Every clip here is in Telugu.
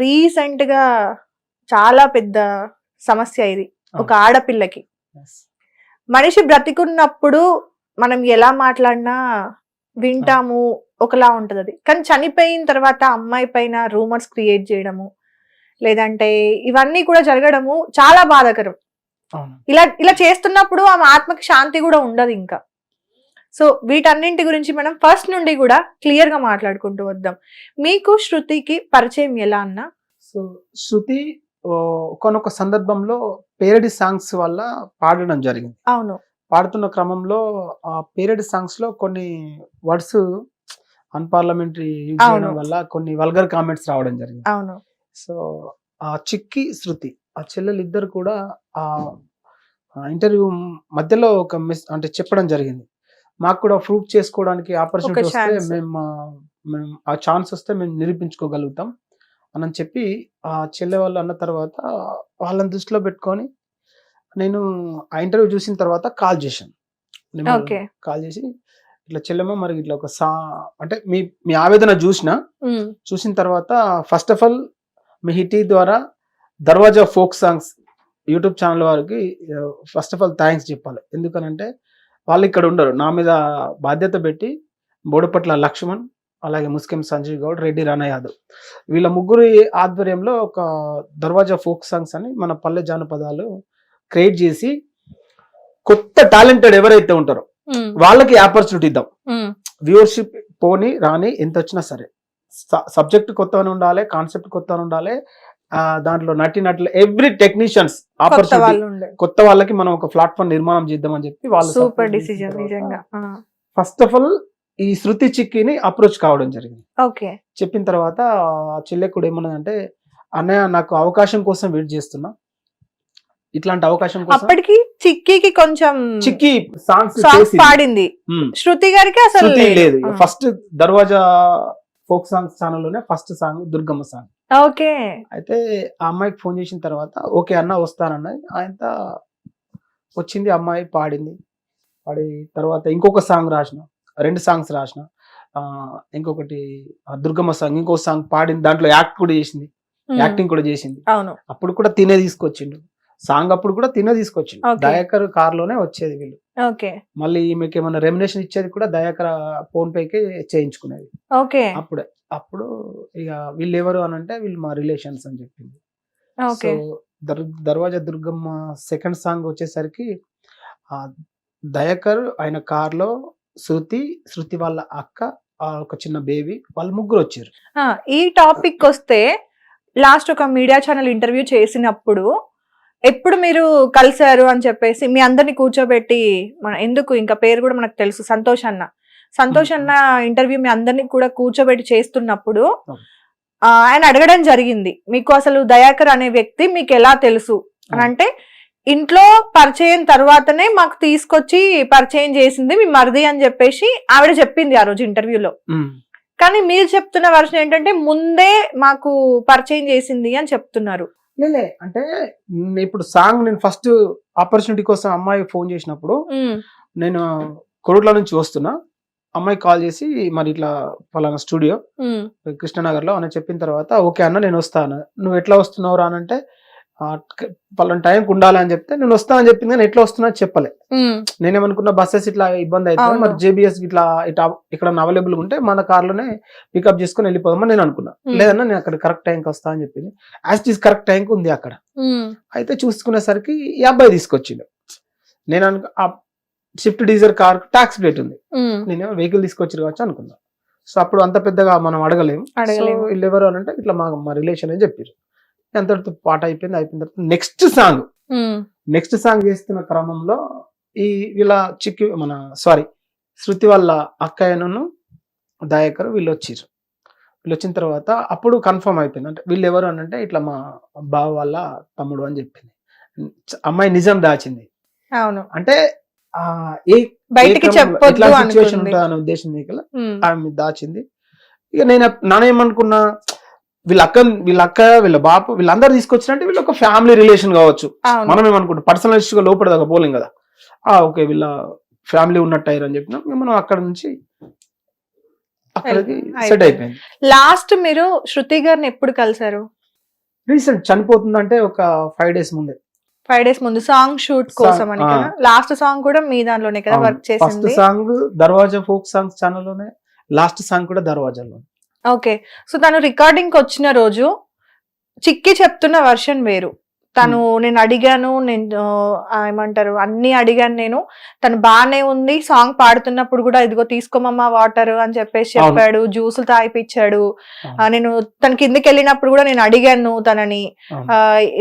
రీసెంట్ గా చాలా పెద్ద సమస్య ఇది ఒక ఆడపిల్లకి. మనిషి బ్రతికున్నప్పుడు మనం ఎలా మాట్లాడినా వింటాము, ఒకలా ఉంటది అది. కానీ చనిపోయిన తర్వాత అమ్మాయి పైన రూమర్స్ క్రియేట్ చేయడము, లేదంటే ఇవన్నీ కూడా జరగడము చాలా బాధాకరం. ఇలా ఇలా చేస్తున్నప్పుడు ఆమె ఆత్మకి శాంతి కూడా ఉండదు ఇంకా. సో వీటన్నింటి గురించి మనం ఫస్ట్ నుండి కూడా క్లియర్ గా మాట్లాడుకుంటూ వద్దాం. మీకు శృతికి పరిచయం ఎలా అన్నా? సో శృతి ఒకనొక సందర్భంలో పేరడీ సాంగ్స్ వల్ల పాడడం జరిగింది. అవును. పాడుతున్న క్రమంలో ఆ పేరడీ సాంగ్స్ లో కొన్ని వర్డ్స్ అన్పార్లమెంటరీ యూజ్ చేయడం వల్ల కొన్ని వల్గర్ కామెంట్స్ రావడం జరిగింది. అవును. సో ఆ చిక్కి శృతి ఆ చెల్లెలు ఇద్దరు కూడా ఆ ఇంటర్వ్యూ మధ్యలో ఒక అంటే చెప్పడం జరిగింది, మాకు కూడా ప్రూవ్ చేసుకోవడానికి ఆపర్చునిటీ వస్తే మేము ఆ ఛాన్స్ వస్తే మేము నిరూపించుకోగలుగుతాం అని చెప్పి ఆ చెల్లె వాళ్ళు అన్న తర్వాత వాళ్ళని దృష్టిలో పెట్టుకొని నేను ఆ ఇంటర్వ్యూ చూసిన తర్వాత కాల్ చేశాను. కాల్ చేసి ఇట్లా చెల్లెమ్మ మరి ఇట్లా ఒక అంటే మీ ఆవేదన చూసిన తర్వాత first of all me hit ద్వారా దర్వాజా ఫోక్ సాంగ్స్ యూట్యూబ్ ఛానల్ వారికి ఫస్ట్ ఆఫ్ ఆల్ థ్యాంక్స్ చెప్పాలి. ఎందుకనంటే వాళ్ళు ఇక్కడ ఉండరు, నా మీద బాధ్యత పెట్టి బోడుపట్ల లక్ష్మణ్, అలాగే ముస్కిం సంజయ్ గౌడ్, రెడ్డి రానా యాదవ్ వీళ్ళ ముగ్గురు ఆధ్వర్యంలో ఒక దర్వాజా ఫోక్ సాంగ్స్ అని మన పల్లె జానపదాలు క్రియేట్ చేసి కొత్త టాలెంటెడ్ ఎవరైతే ఉంటారో వాళ్ళకి ఆపర్చునిటీ ఇద్దాం. వ్యూవర్షిప్ పోని రాని ఎంత వచ్చినా సరే సబ్జెక్ట్ కొత్తగా ఉండాలి, కాన్సెప్ట్ కొత్తగా ఉండాలి, దాంట్లో నటులు ఎవ్రీ టెక్నీషియన్స్ ఆపర్చునిటీ కొత్త వాళ్ళకి మనం ఒక ప్లాట్ఫామ్ నిర్మాణం చేద్దామని చెప్పి వాళ్ళు సూపర్ డిసిజన్ నిజంగా. ఫస్ట్ ఆఫ్ ఆల్ ఈ శృతి చిక్కిని అప్రోచ్ కావడం జరిగింది. చెప్పిన తర్వాత చెల్లెకుడు ఏమన్నదంటే, అన్నయ్య నాకు అవకాశం కోసం వెయిట్ చేస్తున్నా, ఇట్లాంటి అవకాశం కోసం. అప్పటికి చిక్కి కొంచెం చిక్కి సాంగ్స్ పాడింది, శృతి గారికి అసలు లేదు. ఫస్ట్ దర్వాజా ఫోక్ సాంగ్స్ ఛానల్లోనే first song Durgamma song. Okay. అయితే ఆ అమ్మాయికి ఫోన్ చేసిన తర్వాత ఓకే అన్న వస్తానన్నది, ఆయన వచ్చింది, అమ్మాయి పాడింది. పాడి తర్వాత ఇంకొక సాంగ్ రాసిన, 2 సాంగ్స్ రాసిన, ఇంకొకటి దుర్గమ్మ సాంగ్, ఇంకో సాంగ్ పాడింది, దాంట్లో యాక్టింగ్ కూడా చేసింది. అప్పుడు కూడా తినే తీసుకొచ్చిండు సాంగ్, అప్పుడు కూడా తినే తీసుకొచ్చిండు. దయాకర్ కార్ లోనే వచ్చేది వీళ్ళు. మళ్ళీ ఈమెకి ఏమన్నా రెమ్యునేషన్ ఇచ్చేది కూడా దయాకర్ ఫోన్ పేకి చేయించుకునేది. అప్పుడు ఇక వీళ్ళు ఎవరు అని అంటే వీళ్ళు మా రిలేషన్స్ అని చెప్పింది. సో దర్వాజా దుర్గమ్మ సెకండ్ సాంగ్ వచ్చేసరికి దయాకర్ ఆయన కార్ లో శృతి వాళ్ళ అక్క, ఒక చిన్న బేబీ, వాళ్ళు ముగ్గురు వచ్చారు. ఈ టాపిక్ వస్తే లాస్ట్ ఒక మీడియా ఛానల్ ఇంటర్వ్యూ చేసినప్పుడు ఎప్పుడు మీరు కలిసారు అని చెప్పేసి మీ అందరిని కూర్చోబెట్టి, ఎందుకు ఇంకా పేరు కూడా మనకు తెలుసు, సంతోష్ అన్న ఇంటర్వ్యూ మీ అందరినీ కూడా కూర్చోబెట్టి చేస్తున్నప్పుడు ఆయన అడగడం జరిగింది, మీకు అసలు దయాకర్ అనే వ్యక్తి మీకు ఎలా తెలుసు అని. అంటే ఇంట్లో పరిచయం తర్వాతనే మాకు తీసుకొచ్చి పరిచయం చేసింది మీ మరిది అని చెప్పేసి ఆవిడ చెప్పింది ఆ రోజు ఇంటర్వ్యూలో. కానీ మీరు చెప్తున్న వర్షన్ ఏంటంటే ముందే మాకు పరిచయం చేసింది అని చెప్తున్నారు. అంటే ఇప్పుడు సాంగ్ నేను ఫస్ట్ ఆపర్చునిటీ కోసం అమ్మాయి ఫోన్ చేసినప్పుడు నేను కొరుట్ల నుంచి వస్తున్నా, అమ్మాయి కాల్ చేసి మరి ఇట్లా ఫలానా స్టూడియో కృష్ణనగర్ లో అని చెప్పిన తర్వాత ఓకే అన్న నేను వస్తాను, నువ్వు ఎట్లా వస్తున్నావు రా అంటే పలానా టైంకి ఉండాలి అని చెప్తే నేను వస్తానని చెప్పింది, కానీ ఎట్లా వస్తున్నా చెప్పలే. నేనేమనుకున్నా బస్సెస్ ఇట్లా ఇబ్బంది అవుతుంది, మరి జేబీఎస్ ఇట్లా ఇక్కడ అవైలబుల్ ఉంటే మన కార్లోనే పికప్ చేసుకుని వెళ్ళిపోదామని నేను అనుకున్నా. లేదన్నా నేను అక్కడ కరెక్ట్ టైంకి వస్తా అని చెప్పింది. యాజ్ ఇట్ ఈస్ కరెక్ట్ టైంకి ఉంది అక్కడ. అయితే చూసుకునేసరికి ఈ అబ్బాయి తీసుకొచ్చిండు. నేను స్విఫ్ట్ డీజర్ కార్ టాక్స్ ప్లేట్ ఉంది, నేను వెహికల్ తీసుకొచ్చారు కావచ్చు అనుకున్నా. సో అప్పుడు అంత పెద్దగా మనం అడగలేము. వీళ్ళు ఎవరు అని అంటే ఇట్లా మా రిలేషన్ అని చెప్పారు. అంతటితో పాట అయిపోయిన తర్వాత నెక్స్ట్ సాంగ్ చేస్తున్న క్రమంలో ఈ వీళ్ళ శృతి వాళ్ళ అక్కయ్యను దయాకర్ వీళ్ళు వచ్చారు. వీళ్ళు వచ్చిన తర్వాత అప్పుడు కన్ఫర్మ్ అయిపోయింది, అంటే వీళ్ళు ఎవరు అని అంటే ఇట్లా మా బావ వాళ్ళ తమ్ముడు అని చెప్పింది. అమ్మాయి నిజం దాచింది. అంటే బయటికి సిచ్యువేషన్ ఉంటుంది అనే ఉద్దేశం ఆమె దాచింది. ఇక నానేమనుకున్నా, వీళ్ళ అక్క వీళ్ళ బాపు వీళ్ళందరూ తీసుకొచ్చినట్టు వీళ్ళు ఒక ఫ్యామిలీ రిలేషన్ కావచ్చు. మనం ఏమనుకుంటాం పర్సనలిస్ట్ గా లోపల దాకా పోలేం కదా. ఓకే వీళ్ళ ఫ్యామిలీ ఉన్నట్టు అయ్యారు అని చెప్పినా మనం అక్కడ నుంచి అక్కడికి సెట్ అయిపోయింది. లాస్ట్ మీరు శృతి గారిని ఎప్పుడు కలిసారు? రీసెంట్ చనిపోతుందంటే ఒక 5 days ముందే. 5 days ముందు సాంగ్ షూట్ కోసం అని కదా. లాస్ట్ సాంగ్ కూడా మీ దాంట్లోనే కదా వర్క్ ఫస్ట్ చేసింది. సాంగ్ దర్వాజా ఫోక్ సాంగ్స్ ఛానల్లోనే, లాస్ట్ సాంగ్ కూడా దర్వాజాలో. ఓకే. సో తను రికార్డింగ్ కి వచ్చిన రోజు చిక్కి చెప్తున్న వర్షన్ వేరు. తను నేను అడిగాను, నేను ఏమంటారు అన్ని అడిగాను, నేను తను బాగానే ఉంది, సాంగ్ పాడుతున్నప్పుడు కూడా ఇదిగో తీసుకోమమ్మా వాటర్ అని చెప్పేసి చెప్పాడు, జ్యూసులు తాగిపించాడు. నేను తన కిందకి వెళ్ళినప్పుడు కూడా నేను అడిగాను తనని,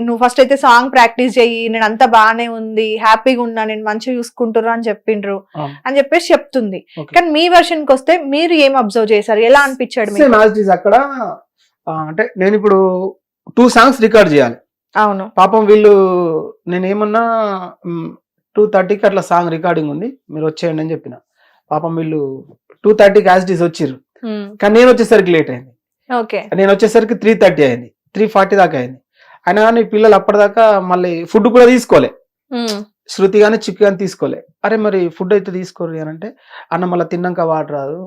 నువ్వు ఫస్ట్ అయితే సాంగ్ ప్రాక్టీస్ చెయ్యి, నేను అంతా బాగానే ఉంది, హ్యాపీగా ఉన్నా, నేను మంచిగా చూసుకుంటున్నా అని చెప్పిండ్రు అని చెప్పేసి చెప్తుంది. కానీ మీ వర్షన్ కి వస్తే మీరు ఏం అబ్జర్వ్ చేశారు, ఎలా అనిపించాడు మీకు? అక్కడ అంటే నేను ఇప్పుడు 2 songs రికార్డ్ చేయాలి. అవును పాపం వీళ్ళు, నేనేమన్నా 2:30కి అట్లా సాంగ్ రికార్డింగ్ ఉంది, మీరు వచ్చేయండి అని చెప్పిన. పాపం వీళ్ళు 2:30కి యాజ్ ఇట్ ఈస్ వచ్చిర్రు, కానీ నేను వచ్చేసరికి లేట్ అయింది. నేను వచ్చేసరికి 3:30 అయింది, 3:40 దాకా అయింది. అయినా కానీ పిల్లలు అప్పటిదాకా మళ్ళీ ఫుడ్ కూడా తీసుకోలే, శృతి కానీ చిక్కు కానీ తీసుకోలే. అరే మరి ఫుడ్ అయితే తీసుకోరు అని అంటే, అన్న మళ్ళీ తిన్నాక వాటర్ రాదు,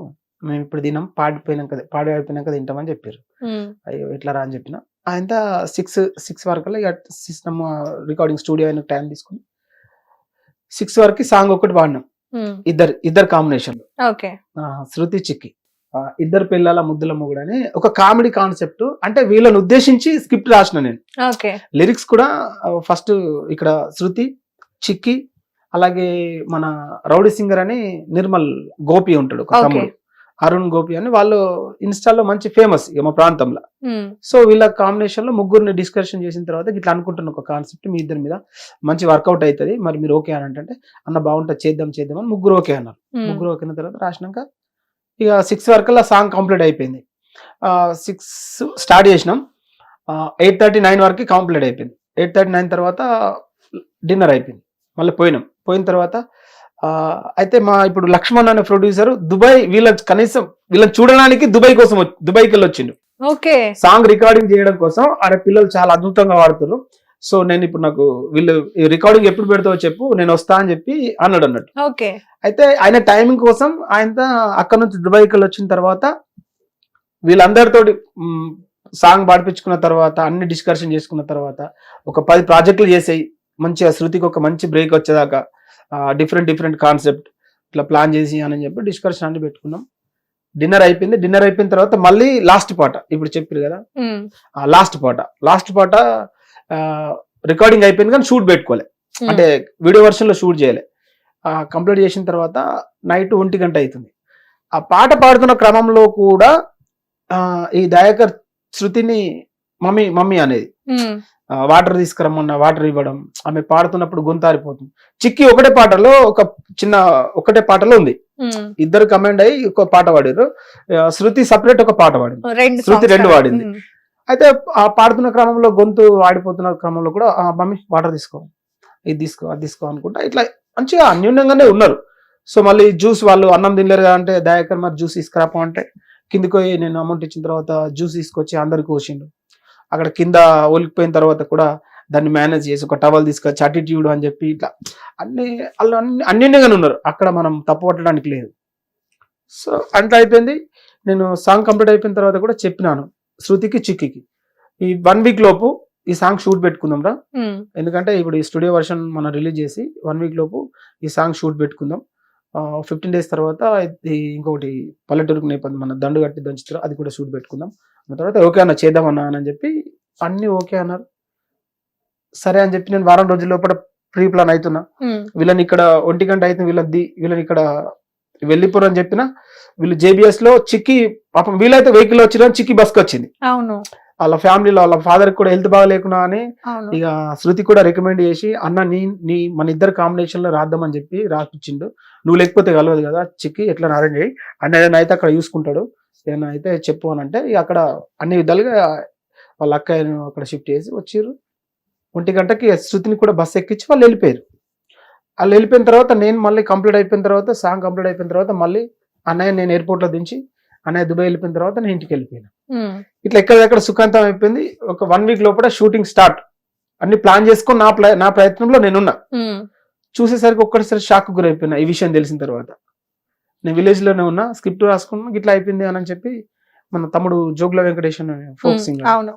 మేము ఇప్పుడు తిన్నాం, పాడిపోయినాక తింటామని చెప్పారు. అయ్యో ఎట్లా రా అని చెప్పిన. ఆయన 6 వరకు ఇక సిస్టమ్ రికార్డింగ్ స్టూడియో అయిన టైం తీసుకుని 6 వరకు సాంగ్ ఒకటి పాడినాం, ఇద్దరు కాంబినేషన్. శృతి చిక్కి ఇద్దరు పిల్లల ముద్దుల మొగుడు అని ఒక కామెడీ కాన్సెప్ట్. అంటే వీళ్ళని ఉద్దేశించి స్క్రిప్ట్ రాసిన నేను. లిరిక్స్ కూడా ఫస్ట్ ఇక్కడ శృతి, చిక్కి, అలాగే మన రౌడీ సింగర్ అని నిర్మల్ గోపి ఉంటాడు, ఒక తమ్ముడు అరుణ్ గోపి అని, వాళ్ళు ఇన్స్టాల్లో మంచి ఫేమస్ ఇక మా ప్రాంతంలో. సో వీళ్ళ కాంబినేషన్ లో ముగ్గురిని డిస్కషన్ చేసిన తర్వాత ఇట్లా అనుకుంటున్న ఒక కాన్సెప్ట్ మీ ఇద్దరి మీద మంచి వర్కౌట్ అవుతుంది, మరి మీరు ఓకే అని అంటే, అన్న బాగుంటుంది చేద్దాం అని ముగ్గురు ఓకే అన్నారు. ముగ్గురు ఓకే అయిన తర్వాత రాసినాక ఇక 6 వరకు సాంగ్ కంప్లీట్ అయిపోయింది. 6 స్టార్ట్ చేసినాం, 8:30-9 వరకు కంప్లీట్ అయిపోయింది. 8:30-9 తర్వాత డిన్నర్ అయిపోయింది. మళ్ళీ పోయిన తర్వాత అయితే మా ఇప్పుడు లక్ష్మణ్ అనే ప్రొడ్యూసర్ దుబాయ్, వీళ్ళని చూడడానికి దుబాయ్కి వెళ్ళి వచ్చిండు సాంగ్ రికార్డింగ్ చేయడం కోసం. ఆడ పిల్లలు చాలా అద్భుతంగా వాడుతున్నారు. సో నేను ఇప్పుడు నాకు వీళ్ళు రికార్డింగ్ ఎప్పుడు పెడతావో చెప్పు, నేను వస్తా అని చెప్పి అన్నట్టు. అయితే ఆయన టైమింగ్ కోసం ఆయన అక్కడ నుంచి దుబాయ్కి వెళ్ళి వచ్చిన తర్వాత వీళ్ళందరితోటి సాంగ్ పాడిపించుకున్న తర్వాత, అన్ని డిస్కషన్ చేసుకున్న తర్వాత ఒక 10 ప్రాజెక్టులు చేసాయి. మంచిగా శృతికి ఒక మంచి బ్రేక్ వచ్చేదాకా డిఫరెంట్ కాన్సెప్ట్ ఇట్లా ప్లాన్ చేసి అని చెప్పి డిస్కషన్ అన్ని పెట్టుకున్నాం. డిన్నర్ అయిపోయిన తర్వాత మళ్ళీ లాస్ట్ పాట ఇప్పుడు చెప్పారు కదా, లాస్ట్ పాట రికార్డింగ్ అయిపోయింది కానీ షూట్ పెట్టుకోలే, అంటే వీడియో వర్షన్ లో షూట్ చేయలే. కంప్లీట్ చేసిన తర్వాత నైట్ 1 గంట అవుతుంది. ఆ పాట పాడుతున్న క్రమంలో కూడా ఈ దయాకర్ శృతిని మమ్మీ అనేది, వాటర్ తీసుకురమ్మన్న వాటర్ ఇవ్వడం, ఆమె పాడుతున్నప్పుడు గొంతారిపోతుంది. చిక్కి ఒకటే పాటలో ఉంది, ఇద్దరు కమెండ్ అయ్యి ఒక పాట పాడారు. శృతి సపరేట్ ఒక పాట పాడింది, శృతి 2 పాడింది. అయితే ఆ పాడుతున్న క్రమంలో గొంతు ఆడిపోతున్న క్రమంలో కూడా మమ్మీ వాటర్ తీసుకో, ఇది తీసుకో, అది తీసుకో అనుకుంటా ఇట్లా మంచిగా అన్యోన్యంగానే ఉన్నారు. సో మళ్ళీ జ్యూస్, వాళ్ళు అన్నం తినలేరు అంటే దయాకర్ మరి జ్యూస్ తీసుకురాపో అంటే కిందికి పోయి నేను అమౌంట్ ఇచ్చిన తర్వాత జ్యూస్ తీసుకొచ్చి అందరికి పోసిండు. అక్కడ కింద ఒలికిపోయిన తర్వాత కూడా దాన్ని మేనేజ్ చేసి ఒక టవల్ తీసుకొచ్చి అటిట్యూడ్ అని చెప్పి ఇట్లా వాళ్ళు అన్యోన్యంగానే ఉన్నారు. అక్కడ మనం తప్పు పట్టడానికి లేదు. సో అంతా అయిపోయింది. నేను సాంగ్ కంప్లీట్ అయిపోయిన తర్వాత కూడా చెప్పినాను శృతికి, చిక్కికి, ఈ 1 week లోపు ఈ సాంగ్ షూట్ పెట్టుకుందాం రా, ఎందుకంటే ఇప్పుడు ఈ స్టూడియో వర్షన్ మనం రిలీజ్ చేసి 1 week లోపు ఈ సాంగ్ షూట్ పెట్టుకుందాం. 15 days తర్వాత ఇంకొకటి పల్లెటూరుకు నేపథ్యం మన దండు కట్టి దంచుతారు, అది కూడా షూట్ పెట్టుకుందాం అన్న తర్వాత ఓకే అన్న చేద్దామన్నా అని చెప్పి అన్ని ఓకే అన్నారు. సరే అని చెప్పి నేను వారం రోజుల లోపల ప్రీ ప్లాన్ అవుతున్నా. వీళ్ళని ఇక్కడ 1 గంట అయితే వీళ్ళని ఇక్కడ వెళ్ళిపోరు అని చెప్పిన. వీళ్ళు JBS లో చిక్కి పాపం వీళ్ళైతే వెహికల్ వచ్చిన, చిక్కి బస్కి వచ్చింది. వాళ్ళ ఫ్యామిలీలో వాళ్ళ ఫాదర్ కూడా హెల్త్ బాగా లేకున్నా అని ఇక శృతి కూడా రికమెండ్ చేసి, అన్న నీ మన ఇద్దరు కాంబినేషన్ లో రాద్దామని చెప్పి రాసిచ్చిండు. నువ్వు లేకపోతే కలవదు కదా చిక్కి, ఎట్లా అరేంజ్ చేయి అన్న, ఏదైనా అయితే అక్కడ చూసుకుంటాడు, ఏదైనా అయితే చెప్పు అని అంటే ఇక అక్కడ అన్ని విధాలుగా వాళ్ళ అక్కయ్యను అక్కడ షిఫ్ట్ చేసి వచ్చిర్రు. 1 గంటకి శృతిని కూడా బస్సు ఎక్కించి వాళ్ళు వెళ్ళిపోయారు. వాళ్ళు వెళ్ళిపోయిన తర్వాత నేను మళ్ళీ కంప్లీట్ అయిపోయిన తర్వాత, సాంగ్ కంప్లీట్ అయిపోయిన తర్వాత మళ్ళీ అన్నయ్య నేను ఎయిర్పోర్ట్ లో దించి అన్నయ్య దుబాయ్ వెళ్ళిపోయిన తర్వాత నేను ఇంటికి వెళ్ళిపోయాను. ఇట్లా ఎక్కడెక్కడ సుఖాంతం అయిపోయింది. ఒక 1 week లోపల షూటింగ్ స్టార్ట్, అన్ని ప్లాన్ చేసుకొని నా ప్రయత్నంలో నేనున్నా. చూసేసరికి ఒక్కటిసారి షాక్ గురైపోయినా ఈ విషయం తెలిసిన తర్వాత. నేను విలేజ్ లోనే ఉన్నా, స్క్రిప్ట్ రాసుకున్నా, ఇట్లా అయిపోయింది అని చెప్పి మన తమ్ముడు జోగుల వెంకటేష్ ఫోక్ సింగర్, అవును.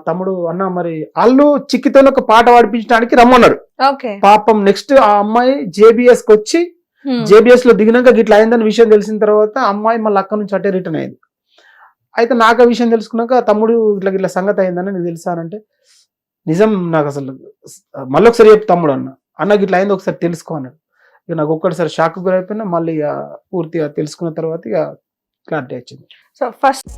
తమ్ముడు అన్న మరి వాళ్ళు చిక్కితో ఒక పాట పాడిపించడానికి రమ్మన్నారు. ఓకే. పాపం నెక్స్ట్ ఆ అమ్మాయి జేబిఎస్ కి వచ్చి జేబిఎస్ లో దిగినాక గిట్లా అయిందని విషయం తెలిసిన తర్వాత అమ్మాయి మళ్ళీ అక్కడ నుంచి అటే రిటర్న్ అయింది. అయితే నాకు ఆ విషయం తెలుసుకున్నాక తమ్ముడు ఇట్లా ఇట్లా సంగతి అయిందని నీకు తెలుసానంటే, నిజం నాకు అసలు మళ్ళీ ఒకసారి చెప్పు తమ్ముడు అన్నకి ఇట్లా అయింది ఒకసారి తెలుసుకో అన్నాడు. ఇక నాకు ఒక్కటిసారి షాక్ గురైపోయినా, మళ్ళీ ఇక పూర్తిగా తెలుసుకున్న తర్వాత ఇక క్లారిటీ వచ్చింది. So first